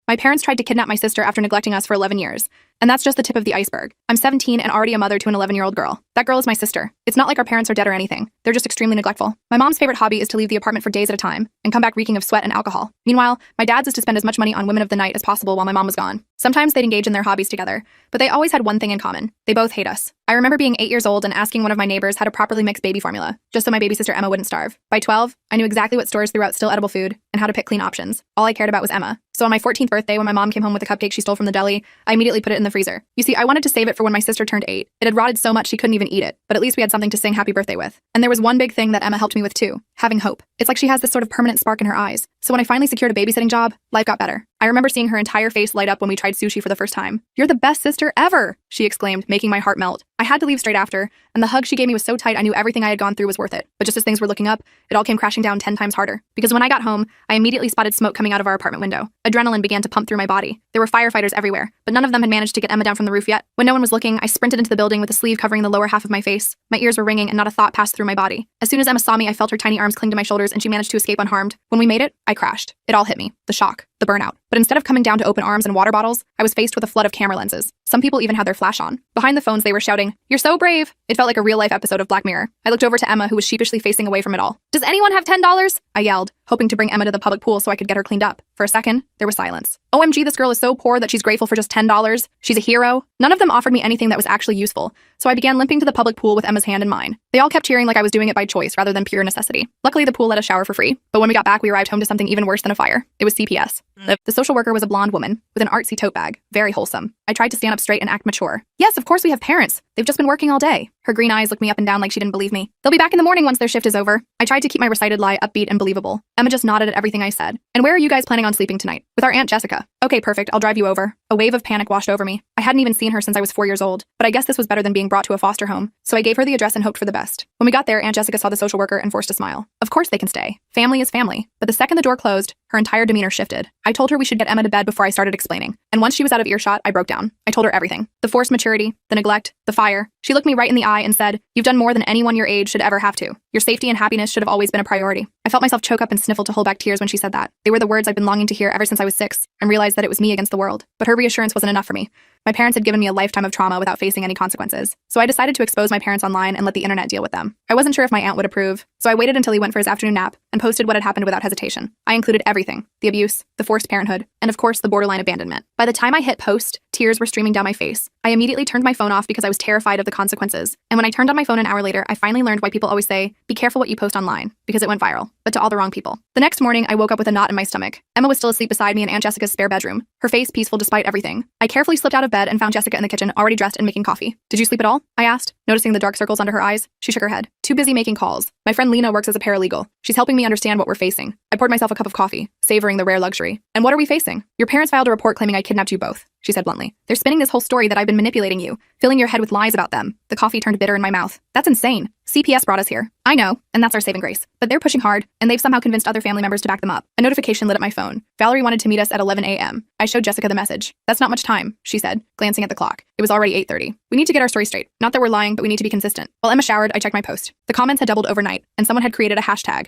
My parents tried to kidnap my sister after neglecting us for 11 years. And that's just the tip of the iceberg. I'm 17 and already a mother to an 11-year-old girl. That girl is my sister. It's not like our parents are dead or anything. They're just extremely neglectful. My mom's favorite hobby is to leave the apartment for days at a time and come back reeking of sweat and alcohol. Meanwhile, my dad's is to spend as much money on women of the night as possible while my mom was gone. Sometimes they'd engage in their hobbies together, but they always had one thing in common. They both hate us. I remember being 8 years old and asking one of my neighbors how to properly mix baby formula, just so my baby sister Emma wouldn't starve. By 12, I knew exactly what stores threw out still edible food and how to pick clean options. All I cared about was Emma. So on my 14th birthday, when my mom came home with a cupcake she stole from the deli, I immediately put it in the freezer. You see, I wanted to save it for when my sister turned 8. It had rotted so much she couldn't even eat it, but at least we had something to sing happy birthday with. And there was one big thing that Emma helped me with too, having hope. It's like she has this sort of permanent spark in her eyes. So when I finally secured a babysitting job, life got better. I remember seeing her entire face light up when we tried sushi for the first time. "You're the best sister ever," she exclaimed, making my heart melt. I had to leave straight after, and the hug she gave me was so tight I knew everything I had gone through was worth it. But just as things were looking up, it all came crashing down 10 times harder. Because when I got home, I immediately spotted smoke coming out of our apartment window. Adrenaline began to pump through my body. There were firefighters everywhere, but none of them had managed to get Emma down from the roof yet. When no one was looking, I sprinted into the building with a sleeve covering the lower half of my face. My ears were ringing and not a thought passed through my body. As soon as Emma saw me, I felt her tiny arms cling to my shoulders and she managed to escape unharmed. When we made it, I crashed. It all hit me. The shock. The burnout. But instead of coming down to open arms and water bottles, I was faced with a flood of camera lenses. Some people even had their flash on. Behind the phones, they were shouting, "You're so brave!" It felt like a real-life episode of Black Mirror. I looked over to Emma, who was sheepishly facing away from it all. "Does anyone have $10? I yelled, hoping to bring Emma to the public pool so I could get her cleaned up. For a second, there was silence. OMG, this girl is so poor that she's grateful for just $10. She's a hero. None of them offered me anything that was actually useful, so I began limping to the public pool with Emma's hand in mine. They all kept cheering like I was doing it by choice rather than pure necessity. Luckily, the pool let us shower for free, but when we got back, we arrived home to something even worse than a fire. It was CPS. The social worker was a blonde woman with an artsy tote bag. Very wholesome. I tried to stand up straight and act mature. "Yes, of course we have parents. They've just been working all day." Her green eyes looked me up and down like she didn't believe me. "They'll be back in the morning once their shift is over." I tried to keep my recited lie upbeat and believable. Emma just nodded at everything I said. "And where are you guys planning on sleeping tonight?" "With our Aunt Jessica." "Okay, perfect. I'll drive you over." A wave of panic washed over me. I hadn't even seen her since I was 4 years old, but I guess this was better than being brought to a foster home. So I gave her the address and hoped for the best. When we got there, Aunt Jessica saw the social worker and forced a smile. Of course they can stay. Family is family. But the second the door closed, her entire demeanor shifted. I told her we should get Emma to bed before I started explaining. And once she was out of earshot, I broke down. I told her everything. The forced maturity, the neglect, the fire. She looked me right in the eye and said, "You've done more than anyone your age should ever have to. Your safety and happiness should have always been a priority." I felt myself choke up and sniffle to hold back tears when she said that. They were the words I'd been longing to hear ever since I was 6, and realized that it was me against the world. But her reassurance wasn't enough for me. My parents had given me a lifetime of trauma without facing any consequences, so I decided to expose my parents online and let the internet deal with them. I wasn't sure if my aunt would approve, so I waited until he went for his afternoon nap and posted what had happened without hesitation. I included everything: the abuse, the forced parenthood, and of course the borderline abandonment. By the time I hit post, tears were streaming down my face. I immediately turned my phone off because I was terrified of the consequences. And when I turned on my phone an hour later, I finally learned why people always say, "Be careful what you post online," because it went viral, but to all the wrong people. The next morning, I woke up with a knot in my stomach. Emma was still asleep beside me in Aunt Jessica's spare bedroom, her face peaceful despite everything. I carefully slipped out of bed and found Jessica in the kitchen, already dressed and making coffee. "Did you sleep at all?" I asked, noticing the dark circles under her eyes. She shook her head. "Too busy making calls. My friend Lena works as a paralegal. She's helping me understand what we're facing." I poured myself a cup of coffee, savoring the rare luxury. "And what are we facing?" "Your parents filed a report claiming I kidnapped you both," she said bluntly. "They're spinning this whole story that I've been manipulating you, filling your head with lies about them." The coffee turned bitter in my mouth. "That's insane. CPS brought us here." "I know, and that's our saving grace. But they're pushing hard, and they've somehow convinced other family members to back them up." A notification lit up my phone. Valerie wanted to meet us at 11 a.m. I showed Jessica the message. "That's not much time," she said, glancing at the clock. It was already 8:30. "We need to get our story straight. Not that we're lying, but we need to be consistent." While Emma showered, I checked my post. The comments had doubled overnight, and someone had created a hashtag,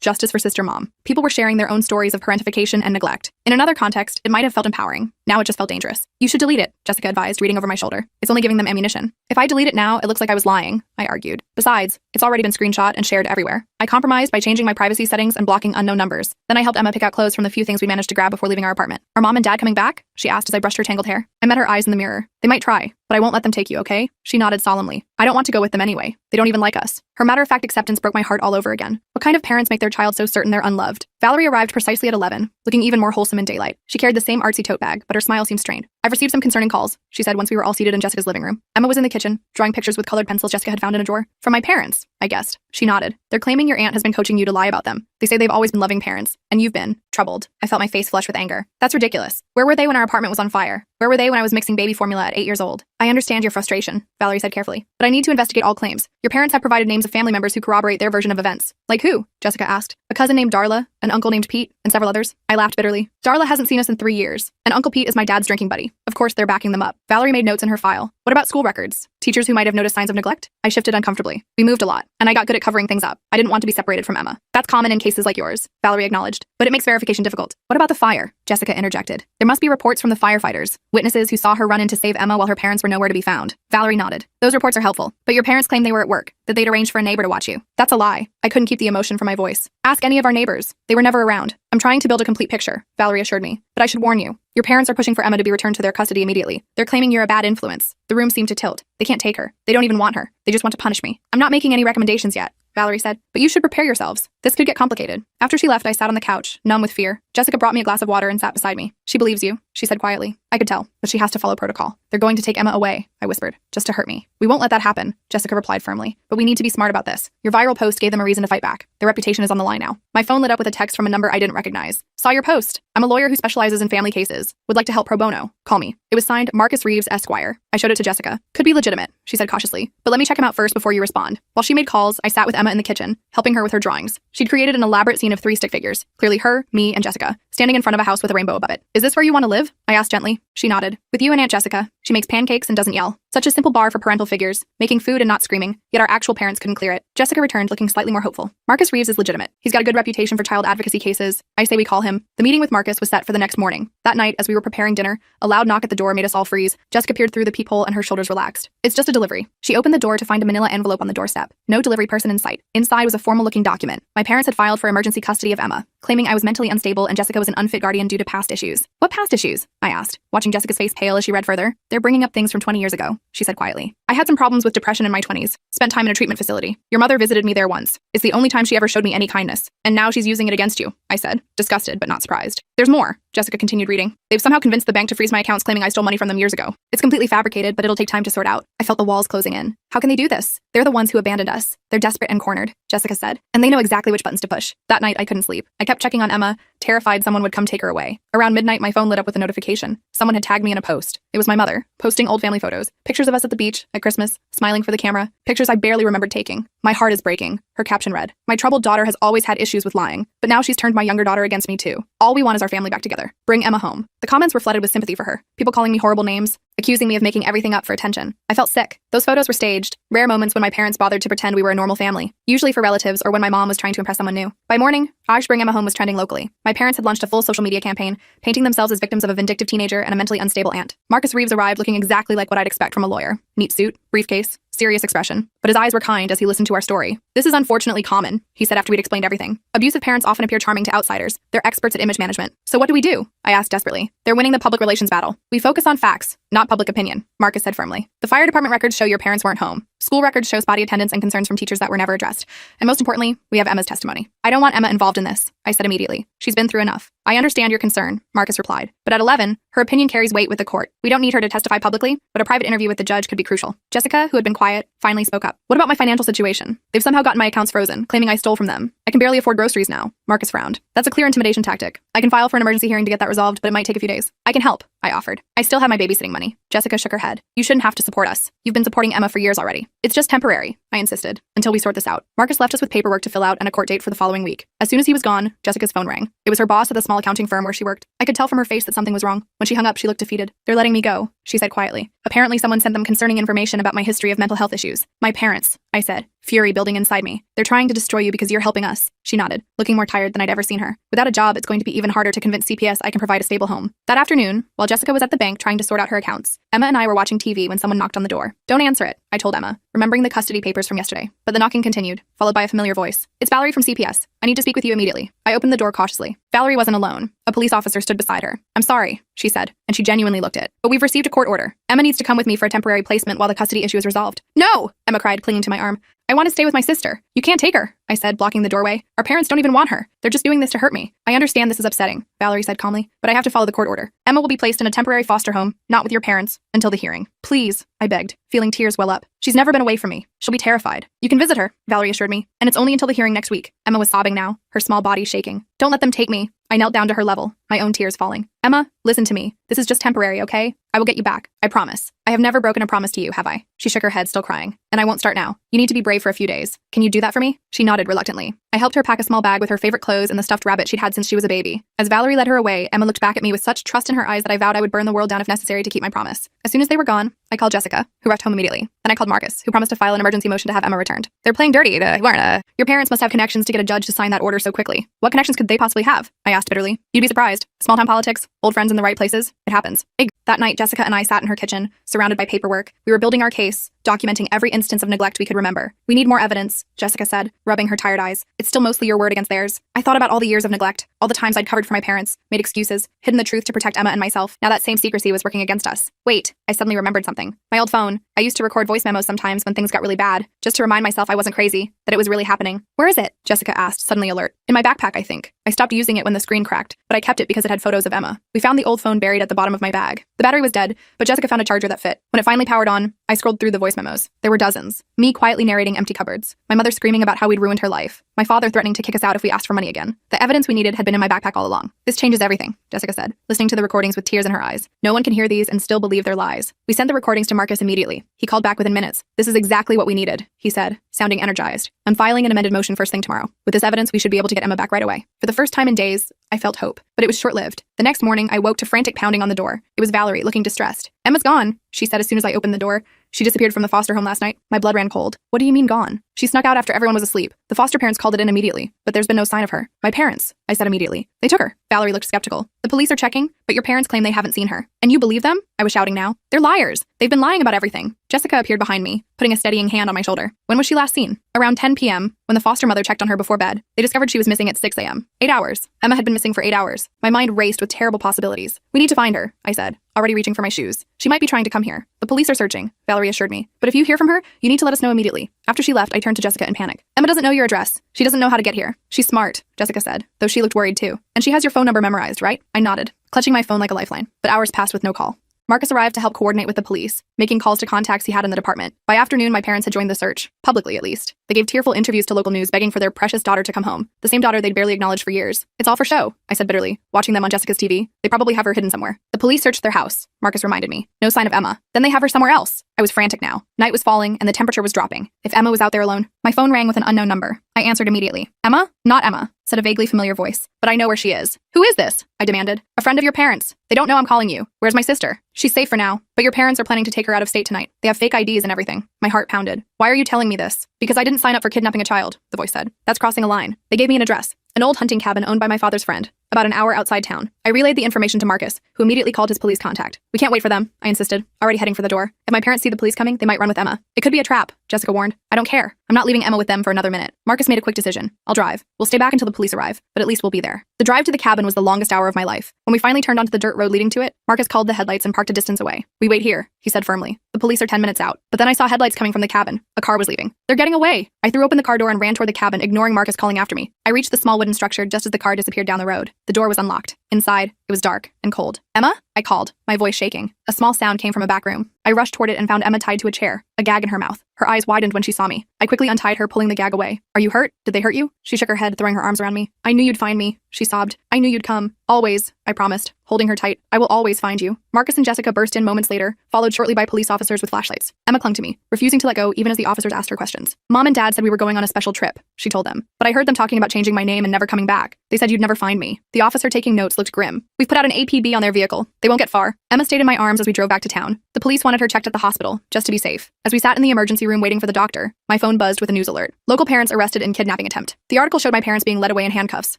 #Justice for Sister Mom. People were sharing their own stories of parentification and neglect. In another context, it might have felt empowering. Now it just felt dangerous. "You should delete it," Jessica advised, reading over my shoulder. "It's only giving them ammunition." "If I delete it now, it looks like I was lying," I argued. "Besides, it's already been screenshot and shared everywhere." I compromised by changing my privacy settings and blocking unknown numbers. Then I helped Emma pick out clothes from the few things we managed to grab before leaving our apartment. "Are Mom and Dad coming back?" she asked as I brushed her tangled hair. I met her eyes in the mirror. "They might try, but I won't let them take you, okay?" She nodded solemnly. "I don't want to go with them anyway. They don't even like us." Her matter-of-fact acceptance broke my heart all over again. What kind of parents make their child so certain they're unloved? Valerie arrived precisely at 11, looking even more wholesome in daylight. She carried the same artsy tote bag, but her smile seemed strained. "I've received some concerning calls," she said once we were all seated in Jessica's living room. Emma was in the kitchen, drawing pictures with colored pencils Jessica had found in a drawer. "From my parents," I guessed. She nodded. "They're claiming your aunt has been coaching you to lie about them. They say they've always been loving parents, and you've been troubled." I felt my face flush with anger. "That's ridiculous. Where were they when our apartment was on fire? Where were they when I was mixing baby formula at 8 years old?" "I understand your frustration," Valerie said carefully, "but I need to investigate all claims. Your parents have provided names of family members who corroborate their version of events." "Like who?" Jessica asked. "A cousin named Darla, an uncle named Pete, and several others." I laughed bitterly. "Darla hasn't seen us in 3 years, and Uncle Pete is my dad's drinking buddy. Of course they're backing them up." Valerie made notes in her file. "What about school records? Teachers who might have noticed signs of neglect?" I shifted uncomfortably. "We moved a lot, and I got good at covering things up. I didn't want to be separated from Emma. That's common in cases cases like yours, Valerie acknowledged, but it makes verification difficult. What about the fire? Jessica interjected. There must be reports from the firefighters, witnesses who saw her run in to save Emma while her parents were nowhere to be found. Valerie nodded. Those reports are helpful, but your parents claim they were at work, that they'd arranged for a neighbor to watch you. That's a lie. I couldn't keep the emotion from my voice. Ask any of our neighbors. They were never around. I'm trying to build a complete picture, Valerie assured me, but I should warn you. Your parents are pushing for Emma to be returned to their custody immediately. They're claiming you're a bad influence. The room seemed to tilt. They can't take her. They don't even want her. They just want to punish me. I'm not making any recommendations yet, Valerie said, but you should prepare yourselves. This could get complicated. After she left, I sat on the couch, numb with fear. Jessica brought me a glass of water and sat beside me. She believes you, she said quietly. I could tell, but she has to follow protocol. They're going to take Emma away, I whispered, just to hurt me. We won't let that happen, Jessica replied firmly, but we need to be smart about this. Your viral post gave them a reason to fight back. Their reputation is on the line now. My phone lit up with a text from a number I didn't recognize. Saw your post. I'm a lawyer who specializes in family cases. Would like to help pro bono. Call me. It was signed Marcus Reeves, Esquire. I showed it to Jessica. Could be legitimate, she said cautiously, but let me check him out first before you respond. While she made calls, I sat with Emma in the kitchen, helping her with her drawings. She'd created an elaborate scene of 3 stick figures, clearly her, me, and Jessica, standing in front of a house with a rainbow above it. Is this where you want to live? I asked gently. She nodded. With you and Aunt Jessica. She makes pancakes and doesn't yell. Such a simple bar for parental figures, making food and not screaming, yet our actual parents couldn't clear it. Jessica returned, looking slightly more hopeful. Marcus Reeves is legitimate. He's got a good reputation for child advocacy cases. I say we call him. The meeting with Marcus was set for the next morning. That night, as we were preparing dinner, a loud knock at the door made us all freeze. Jessica peered through the peephole and her shoulders relaxed. It's just a delivery. She opened the door to find a manila envelope on the doorstep. No delivery person in sight. Inside was a formal-looking document. My parents had filed for emergency custody of Emma, claiming I was mentally unstable and Jessica was an unfit guardian due to past issues. What past issues? I asked, watching Jessica's face pale as she read further. They're bringing up things from 20 years ago, she said quietly. I had some problems with depression in my 20s. Spent time in a treatment facility. Your mother visited me there once. It's the only time she ever showed me any kindness. And now she's using it against you, I said, disgusted but not surprised. There's more, Jessica continued reading. They've somehow convinced the bank to freeze my accounts claiming I stole money from them years ago. It's completely fabricated, but it'll take time to sort out. I felt the walls closing in. How can they do this? They're the ones who abandoned us. They're desperate and cornered, Jessica said, and they know exactly which buttons to push. That night, I couldn't sleep. I kept checking on Emma, terrified someone would come take her away. Around midnight, my phone lit up with a notification. Someone had tagged me in a post. It was my mother, posting old family photos, pictures of us at the beach, at Christmas, smiling for the camera, pictures I barely remembered taking. My heart is breaking, her caption read. My troubled daughter has always had issues with lying, but now she's turned my younger daughter against me too. All we want is our family back together. Bring Emma home. The comments were flooded with sympathy for her, people calling me horrible names, accusing me of making everything up for attention. I felt sick. Those photos were staged, rare moments when my parents bothered to pretend we were a normal family, usually for relatives or when my mom was trying to impress someone new. By morning, Bring Emma Home was trending locally. My parents had launched a full social media campaign, painting themselves as victims of a vindictive teenager and a mentally unstable aunt. Marcus Reeves arrived looking exactly like what I'd expect from a lawyer. Neat suit, briefcase, serious expression, but his eyes were kind as he listened to our story. This is unfortunately common, he said after we'd explained everything. Abusive parents often appear charming to outsiders. They're experts at image management. So what do? I asked desperately. They're winning the public relations battle. We focus on facts, not public opinion, Marcus said firmly. The fire department records show your parents weren't home. School records show spotty attendance and concerns from teachers that were never addressed. And most importantly, we have Emma's testimony. I don't want Emma involved in this, I said immediately. She's been through enough. I understand your concern, Marcus replied. But at 11, her opinion carries weight with the court. We don't need her to testify publicly, but a private interview with the judge could be crucial. Jessica, who had been quiet, finally spoke up. What about my financial situation? They've somehow gotten my accounts frozen, claiming I stole from them. I can barely afford groceries now. Marcus frowned. That's a clear intimidation tactic. I can file for an emergency hearing to get that resolved, but it might take a few days. I can help, I offered. I still have my babysitting money. Jessica shook her head. You shouldn't have to support us. You've been supporting Emma for years already. It's just temporary, I insisted, until we sort this out. Marcus left us with paperwork to fill out and a court date for the following week. As soon as he was gone, Jessica's phone rang. It was her boss at the small accounting firm where she worked. I could tell from her face that something was wrong. When she hung up, she looked defeated. They're letting me go, she said quietly. Apparently someone sent them concerning information about my history of mental health issues. My parents, I said, fury building inside me. They're trying to destroy you because you're helping us. She nodded, looking more tired than I'd ever seen her. Without a job, it's going to be even harder to convince CPS I can provide a stable home. That afternoon, while Jessica was at the bank trying to sort out her accounts, Emma and I were watching TV when someone knocked on the door. Don't answer it, I told Emma, remembering the custody papers from yesterday. But the knocking continued, followed by a familiar voice. It's Valerie from CPS. I need to speak with you immediately. I opened the door cautiously. Valerie wasn't alone. A police officer stood beside her. I'm sorry, she said, and she genuinely looked it. But we've received a court order. Emma needs to come with me for a temporary placement while the custody issue is resolved. No, Emma cried, clinging to my arm. I want to stay with my sister. You can't take her, I said, blocking the doorway. Our parents don't even want her. They're just doing this to hurt me. I understand this is upsetting, Valerie said calmly, but I have to follow the court order. Emma will be placed in a temporary foster home, not with your parents, until the hearing. Please, I begged, feeling tears well up. She's never been away from me. She'll be terrified. You can visit her, Valerie assured me, and it's only until the hearing next week. Emma was sobbing now, her small body shaking. Don't let them take me. I knelt down to her level, my own tears falling. Emma, listen to me. This is just temporary, okay? I will get you back. I promise. I have never broken a promise to you, have I? She shook her head, still crying. And I won't start now. You need to be brave for a few days. Can you do that for me? She nodded reluctantly. I helped her pack a small bag with her favorite clothes and the stuffed rabbit she'd had since she was a baby. As Valerie led her away, Emma looked back at me with such trust in her eyes that I vowed I would burn the world down if necessary to keep my promise. As soon as they were gone, I called Jessica, who rushed home immediately. Then I called Marcus, who promised to file an emergency motion to have Emma returned. They're playing dirty. Your parents must have connections to get a judge to sign that order so quickly. What connections could they possibly have? I asked bitterly. You'd be surprised. Small-town politics, old friends in the right places. It happens. That night, Jessica and I sat in her kitchen, surrounded by paperwork. We were building our case, documenting every instance of neglect we could remember. We need more evidence, Jessica said, rubbing her tired eyes. It's still mostly your word against theirs. I thought about all the years of neglect, all the times I'd covered for my parents, made excuses, hidden the truth to protect Emma and myself. Now that same secrecy was working against us. Wait, I suddenly remembered something. My old phone. I used to record voice memos sometimes when things got really bad, just to remind myself I wasn't crazy, that it was really happening. Where is it? Jessica asked, suddenly alert. In my backpack, I think. I stopped using it when the screen cracked, but I kept it because it had photos of Emma. We found the old phone buried at the bottom of my bag. The battery was dead, but Jessica found a charger that fit. When it finally powered on, I scrolled through the voice memos. There were dozens. Me quietly narrating empty cupboards. My mother screaming about how we'd ruined her life. My father threatening to kick us out if we asked for money again. The evidence we needed had been in my backpack all along. This changes everything, Jessica said, listening to the recordings with tears in her eyes. No one can hear these and still believe their lies. We sent the recordings to Marcus immediately. He called back within minutes. This is exactly what we needed, he said, sounding energized. I'm filing an amended motion first thing tomorrow. With this evidence, we should be able to get Emma back right away. For the first time in days, I felt hope, but it was short-lived. The next morning, I woke to frantic pounding on the door. It was Valerie, looking distressed. Emma's gone, she said as soon as I opened the door. She disappeared from the foster home last night. My blood ran cold. What do you mean gone? She snuck out after everyone was asleep. The foster parents called it in immediately, but there's been no sign of her. My parents, I said immediately. They took her. Valerie looked skeptical. The police are checking, but your parents claim they haven't seen her. And you believe them? I was shouting now. They're liars. They've been lying about everything. Jessica appeared behind me, putting a steadying hand on my shoulder. When was she last seen? Around 10 p.m., when the foster mother checked on her before bed. They discovered she was missing at 6 a.m. 8 hours. Emma had been missing for 8 hours. My mind raced with terrible possibilities. We need to find her, I said, already reaching for my shoes. She might be trying to come here. The police are searching, Valerie assured me. But if you hear from her, you need to let us know immediately. After she left, I turned to Jessica in panic. Emma doesn't know your address. She doesn't know how to get here. She's smart, Jessica said, though she looked worried too. And she has your phone number memorized, right? I nodded, clutching my phone like a lifeline. But hours passed with no call. Marcus arrived to help coordinate with the police, making calls to contacts he had in the department. By afternoon, my parents had joined the search, publicly at least. They gave tearful interviews to local news begging for their precious daughter to come home, the same daughter they'd barely acknowledged for years. It's all for show, I said bitterly, watching them on Jessica's TV. They probably have her hidden somewhere. The police searched their house, Marcus reminded me. No sign of Emma. Then they have her somewhere else. I was frantic now. Night was falling, and the temperature was dropping. If Emma was out there alone, my phone rang with an unknown number. I answered immediately. Emma? Not Emma, said a vaguely familiar voice. But I know where she is. Who is this? I demanded. A friend of your parents. They don't know I'm calling you. Where's my sister? She's safe for now, but your parents are planning to take her out of state tonight. They have fake IDs and everything. My heart pounded. Why are you telling me this? Because I didn't sign up for kidnapping a child, the voice said. That's crossing a line. They gave me an address. An old hunting cabin owned by my father's friend, about an hour outside town. I relayed the information to Marcus, who immediately called his police contact. We can't wait for them, I insisted, already heading for the door. If my parents see the police coming, they might run with Emma. It could be a trap, Jessica warned. I don't care. I'm not leaving Emma with them for another minute. Marcus made a quick decision. I'll drive. We'll stay back until the police arrive, but at least we'll be there. The drive to the cabin was the longest hour of my life. When we finally turned onto the dirt road leading to it, Marcus called the headlights and parked a distance away. We wait here, he said firmly. The police are 10 minutes out. But then I saw headlights coming from the cabin. A car was leaving. They're getting away. I threw open the car door and ran toward the cabin, ignoring Marcus calling after me. I reached the small wooden structure just as the car disappeared down the road. The door was unlocked. Inside, it was dark and cold. Emma? I called, my voice shaking. A small sound came from a back room. I rushed toward it and found Emma tied to a chair, a gag in her mouth. Her eyes widened when she saw me. I quickly untied her, pulling the gag away. Are you hurt? Did they hurt you? She shook her head, throwing her arms around me. I knew you'd find me, she sobbed. I knew you'd come. Always, I promised, holding her tight. I will always find you. Marcus and Jessica burst in moments later, followed shortly by police officers with flashlights. Emma clung to me, refusing to let go even as the officers asked her questions. Mom and Dad said we were going on a special trip, she told them. But I heard them talking about changing my name and never coming back. They said you'd never find me. The officer taking notes looked grim. We've put out an APB on their vehicle. They won't get far. Emma stayed in my arms as we drove back to town. The police wanted her checked at the hospital, just to be safe. As we sat in the emergency room waiting for the doctor, my phone buzzed with a news alert. Local parents arrested in kidnapping attempt. The article showed my parents being led away in handcuffs,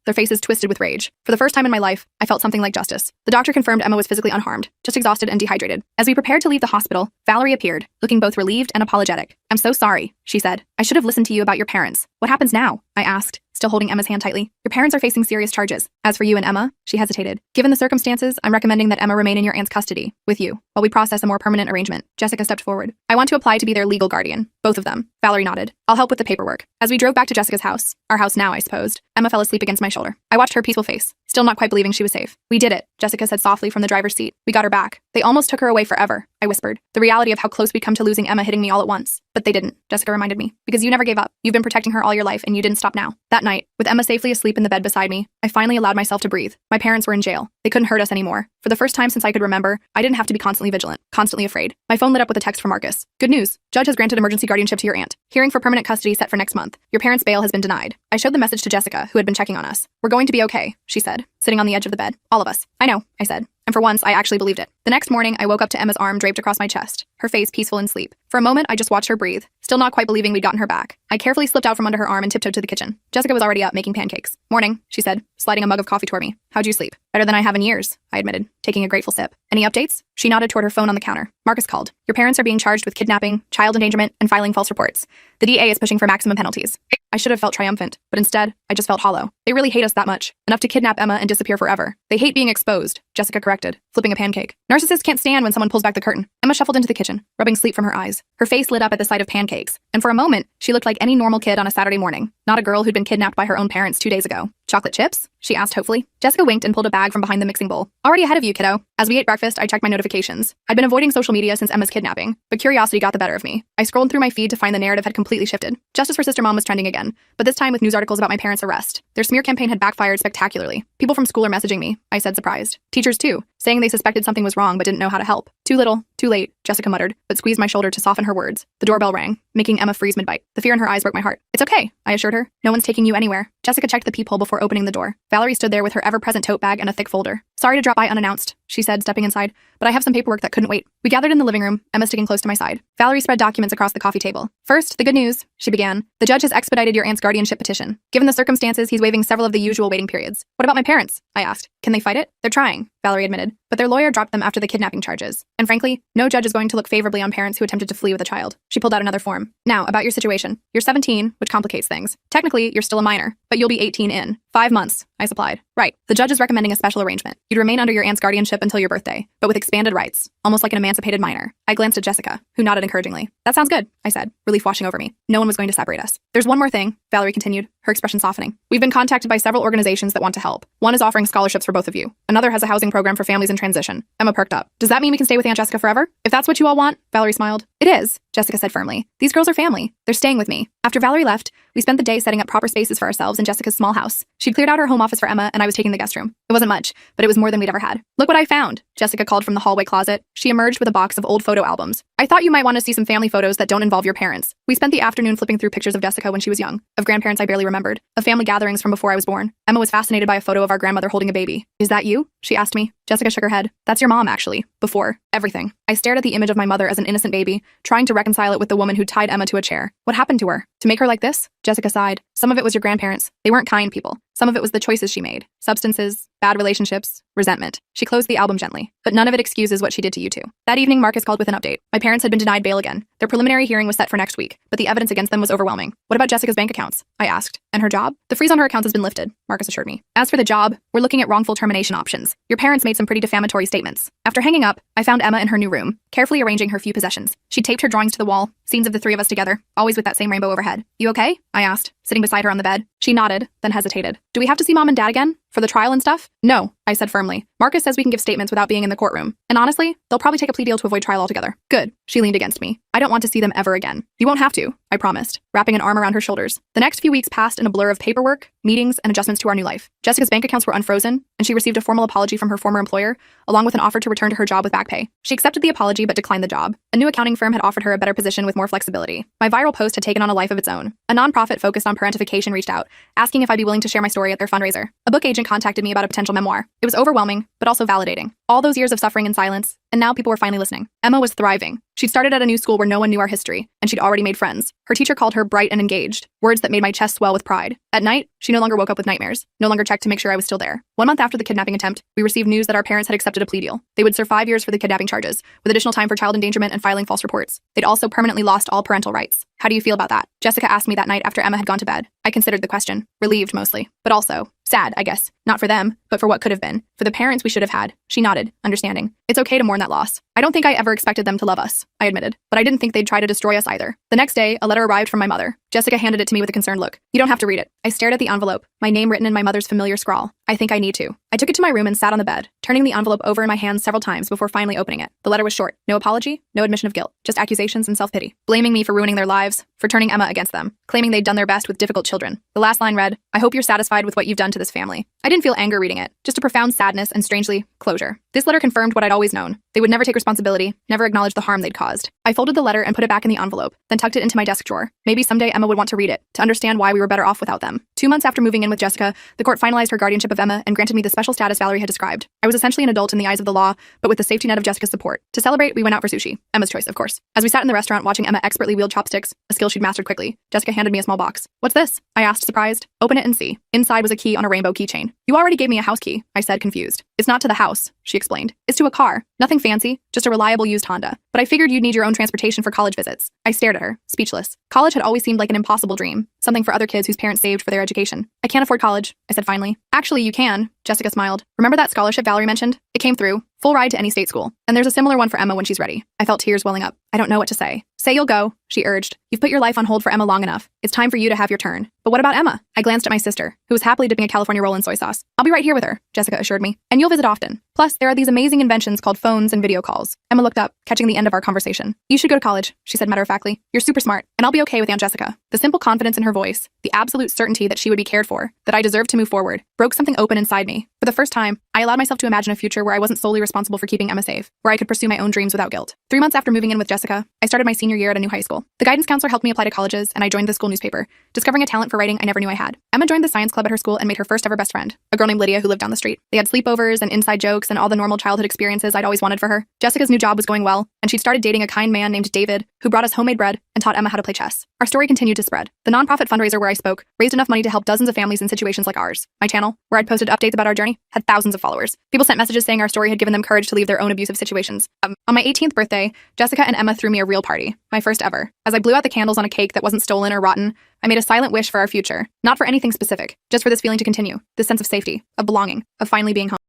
their faces twisted with rage. For the first time in my life, I felt something like justice. The doctor confirmed Emma was physically unharmed, just exhausted and dehydrated. As we prepared to leave the hospital, Valerie appeared, looking both relieved and apologetic. I'm so sorry, she said. I should have listened to you about your parents. What happens now? I asked, still holding Emma's hand tightly. Your parents are facing serious charges. As for you and Emma, she hesitated. Given the circumstances, I'm recommending that Emma remain in your aunt's custody, with you, while we process a more permanent arrangement. Jessica stepped forward. I want to apply to be their legal guardian. Both of them. Valerie nodded. I'll help with the paperwork. As we drove back to Jessica's house, our house now, I supposed, Emma fell asleep against my shoulder. I watched her peaceful face, still not quite believing she was safe. We did it, Jessica said softly from the driver's seat. We got her back. They almost took her away forever, I whispered. The reality of how close we'd come to losing Emma hitting me all at once. But they didn't, Jessica reminded me. Because you never gave up. You've been protecting her all your life, and you didn't stop now. That night, with Emma safely asleep in the bed beside me, I finally allowed myself to breathe. My parents were in jail. They couldn't hurt us anymore. For the first time since I could remember, I didn't have to be constantly vigilant, constantly afraid. My phone lit up with a text from Marcus. Good news. Judge has granted emergency guardianship to your aunt. Hearing for permanent custody set for next month. Your parents' bail has been denied. I showed the message to Jessica, who had been checking on us. We're going to be okay, she said, sitting on the edge of the bed. All of us. I know, I said. And for once, I actually believed it. The next morning, I woke up to Emma's arm draped across my chest, her face peaceful in sleep. For a moment, I just watched her breathe, still not quite believing we'd gotten her back. I carefully slipped out from under her arm and tiptoed to the kitchen. Jessica was already up making pancakes. Morning, she said, sliding a mug of coffee toward me. How'd you sleep? Better than I have in years, I admitted, taking a grateful sip. Any updates? She nodded toward her phone on the counter. Marcus called. Your parents are being charged with kidnapping, child endangerment, and filing false reports. The DA is pushing for maximum penalties. I should have felt triumphant, but instead, I just felt hollow. They really hate us that much, enough to kidnap Emma and disappear forever. They hate being exposed, Jessica corrected, flipping a pancake. Narcissists can't stand when someone pulls back the curtain. Emma shuffled into the kitchen, rubbing sleep from her eyes. Her face lit up at the sight of pancakes, and for a moment, she looked like any normal kid on a Saturday morning, not a girl who'd been kidnapped by her own parents 2 days ago. Chocolate chips? She asked hopefully. Jessica winked and pulled a bag from behind the mixing bowl. Already ahead of you, kiddo. As we ate breakfast, I checked my notifications. I'd been avoiding social media since Emma's kidnapping, but curiosity got the better of me. I scrolled through my feed to find the narrative had completely shifted. Justice for Sister Mom was trending again, but this time with news articles about my parents' arrest. Their smear campaign had backfired spectacularly. People from school are messaging me, I said surprised. Teachers too, saying they suspected something was wrong but didn't know how to help. Too little, too late, Jessica muttered, but squeezed my shoulder to soften her words. The doorbell rang, making Emma freeze mid-bite. The fear in her eyes broke my heart. It's okay, I assured her. No one's taking you anywhere. Jessica checked the peephole before opening the door. Valerie stood there with her ever-present tote bag and a thick folder. Sorry to drop by unannounced, she said, stepping inside, but I have some paperwork that couldn't wait. We gathered in the living room, Emma sticking close to my side. Valerie spread documents across the coffee table. First, the good news, she began. The judge has expedited your aunt's guardianship petition. Given the circumstances, he's waiving several of the usual waiting periods. What about my parents? I asked. Can they fight it? They're trying, Valerie admitted, but their lawyer dropped them after the kidnapping charges. And frankly, no judge is going to look favorably on parents who attempted to flee with a child. She pulled out another form. Now, about your situation. You're 17, which complicates things. Technically, you're still a minor, but you'll be 18 in 5 months, I supplied. Right. The judge is recommending a special arrangement. You'd remain under your aunt's guardianship until your birthday, but with expanded rights, almost like an emancipated minor. I glanced at Jessica, who nodded encouragingly. That sounds good, I said, relief washing over me. No one was going to separate us. There's one more thing, Valerie continued, her expression softening. We've been contacted by several organizations that want to help. One is offering scholarships for both of you. Another has a housing program for families in transition. Emma perked up. Does that mean we can stay with Aunt Jessica forever? If that's what you all want, Valerie smiled. It is, Jessica said firmly. These girls are family. They're staying with me. After Valerie left, we spent the day setting up proper spaces for ourselves in Jessica's small house. She'd cleared out her home office for Emma, and I was taking the guest room. It wasn't much, but it was more than we'd ever had. Look what I found, Jessica called from the hallway closet. She emerged with a box of old photo albums. I thought you might want to see some family photos that don't involve your parents. We spent the afternoon flipping through pictures of Jessica when she was young, of grandparents I barely remembered, of family gatherings from before I was born. Emma was fascinated by a photo of our grandmother holding a baby. Is that you? She asked me. Jessica shook her head. That's your mom, actually. Before. Everything. I stared at the image of my mother as an innocent baby, trying to reconcile it with the woman who tied Emma to a chair. What happened to her? To make her like this? Jessica sighed. Some of it was your grandparents. They weren't kind people. Some of it was the choices she made. Substances, bad relationships, resentment. She closed the album gently. But none of it excuses what she did to you two. That evening, Marcus called with an update. My parents had been denied bail again. Their preliminary hearing was set for next week, but the evidence against them was overwhelming. What about Jessica's bank accounts? I asked. And her job? The freeze on her accounts has been lifted, Marcus assured me. As for the job, we're looking at wrongful termination options. Your parents made some pretty defamatory statements. After hanging up, I found Emma in her new room, carefully arranging her few possessions. She taped her drawings to the wall, scenes of the three of us together, always with that same rainbow overhead. You okay? I asked, sitting beside her on the bed. She nodded, then hesitated. Do we have to see Mom and Dad again? For the trial and stuff? No, I said firmly. Marcus says we can give statements without being in the courtroom. And honestly, they'll probably take a plea deal to avoid trial altogether. Good. She leaned against me. I don't want to see them ever again. You won't have to, I promised, wrapping an arm around her shoulders. The next few weeks passed in a blur of paperwork, meetings, and adjustments to our new life. Jessica's bank accounts were unfrozen, and she received a formal apology from her former employer, along with an offer to return to her job with back pay. She accepted the apology but declined the job. A new accounting firm had offered her a better position with more flexibility. My viral post had taken on a life of its own. A nonprofit focused on parentification reached out, asking if I'd be willing to share my story at their fundraiser. A book agent contacted me about a potential memoir. It was overwhelming, but also validating. All those years of suffering in silence, and now people were finally listening. Emma was thriving. She'd started at a new school where no one knew our history, and she'd already made friends. Her teacher called her bright and engaged, words that made my chest swell with pride. At night, she no longer woke up with nightmares, no longer checked to make sure I was still there. 1 month after the kidnapping attempt, we received news that our parents had accepted a plea deal. They would serve 5 years for the kidnapping charges, with additional time for child endangerment and filing false reports. They'd also permanently lost all parental rights. How do you feel about that? Jessica asked me that night after Emma had gone to bed. I considered the question, relieved mostly, but also sad, I guess. Not for them, but for what could have been. For the parents we should have had. She nodded, understanding. It's okay to mourn that loss. I don't think I ever expected them to love us, I admitted, but I didn't think they'd try to destroy us either. The next day, a letter arrived from my mother. Jessica handed it to me with a concerned look. You don't have to read it. I stared at the envelope, my name written in my mother's familiar scrawl. I think I need to. I took it to my room and sat on the bed, turning the envelope over in my hands several times before finally opening it. The letter was short. No apology, no admission of guilt, just accusations and self-pity. Blaming me for ruining their lives, for turning Emma against them, claiming they'd done their best with difficult children. The last line read, I hope you're satisfied with what you've done to this family. I didn't didn't feel anger reading it, just a profound sadness and, strangely, closure. This letter confirmed what I'd always known. They would never take responsibility, never acknowledge the harm they'd caused. I folded the letter and put it back in the envelope, then tucked it into my desk drawer. Maybe someday Emma would want to read it, to understand why we were better off without them. 2 months after moving in with Jessica, the court finalized her guardianship of Emma and granted me the special status Valerie had described. I was essentially an adult in the eyes of the law, but with the safety net of Jessica's support. To celebrate, we went out for sushi. Emma's choice, of course. As we sat in the restaurant watching Emma expertly wield chopsticks, a skill she'd mastered quickly, Jessica handed me a small box. "What's this?" I asked, surprised. "Open it and see." Inside was a key on a rainbow keychain. "You already gave me a house key," I said, confused. "It's not to the house," she explained. "It's to a car. Nothing fancy, just a reliable used Honda. But I figured you'd need your own transportation for college visits." I stared at her, speechless. College had always seemed like an impossible dream, something for other kids whose parents saved for their education. "I can't afford college," I said finally. "Actually, you can," Jessica smiled. "Remember that scholarship Valerie mentioned? It came through. Full ride to any state school. And there's a similar one for Emma when she's ready." I felt tears welling up. "I don't know what to say." "Say you'll go," she urged. "You've put your life on hold for Emma long enough. It's time for you to have your turn." "But what about Emma?" I glanced at my sister, who was happily dipping a California roll in soy sauce. "I'll be right here with her," Jessica assured me. "And you'll visit often. Plus, there are these amazing inventions called phones and video calls." Emma looked up, catching the end of our conversation. "You should go to college," she said matter-of-factly. "You're super smart, and I'll be okay with Aunt Jessica." The simple confidence in her voice, the absolute certainty that she would be cared for, that I deserved to move forward, broke something open inside me. For the first time, I allowed myself to imagine a future where I wasn't solely responsible for keeping Emma safe, where I could pursue my own dreams without guilt. 3 months after moving in with Jessica, I started my senior year at a new high school. The guidance counselor helped me apply to colleges, and I joined the school newspaper, discovering a talent for writing I never knew I had. Emma joined the science club at her school and made her first ever best friend, a girl named Lydia who lived down the street. They had sleepovers and inside jokes and all the normal childhood experiences I'd always wanted for her. Jessica's new job was going well, and she'd started dating a kind man named David, who brought us homemade bread and taught Emma how to play chess. Our story continued to spread. The nonprofit fundraiser where I spoke raised enough money to help dozens of families in situations like ours. My channel, where I'd posted updates about our journey, had thousands of followers. People sent messages saying our story had given them courage to leave their own abusive situations. On my 18th birthday, Jessica and Emma threw me a real party, my first ever. As I blew out the candles on a cake that wasn't stolen or rotten, I made a silent wish for our future. Not for anything specific, just for this feeling to continue, this sense of safety, of belonging, of finally being home.